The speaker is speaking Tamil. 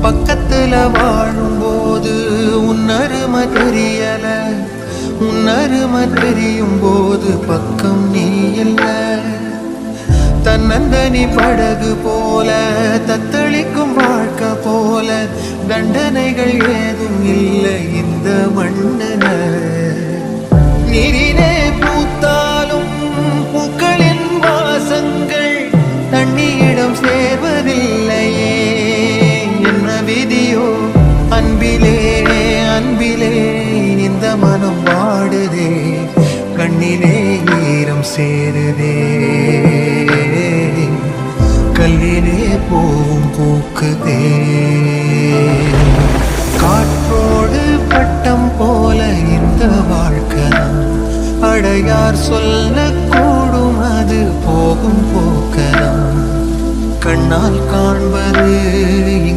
பக்கத்துல வாழும்போது உன்னருமை தெரியல, உன்னருமை தெரியும் போது பக்கம் நீ இல்ல. தன்னந்தனி படகு போல தத்தளிக்கும் வாழ்க்கை போல தண்டனைகள் ஏதும் இல்லை இந்த மண்ணுல. நீரிலே பூத்தாலும் பூக்களின் வாசங்கள் தண்ணியிடம் சேர்வதில்லையே. என்ன விதியோ அன்பிலே அன்பிலே இந்த மனம் வாடுதே, கண்ணிலே ஈரம் சேருதே, கல்லிலே போவும் பூக்குதே. காற்றோடு பட்டம் போல இந்த வாழ்க்கை அடையார் சொல்லக்கூடும், அது போகும் போக்கலாம். கண்ணால் காண்பது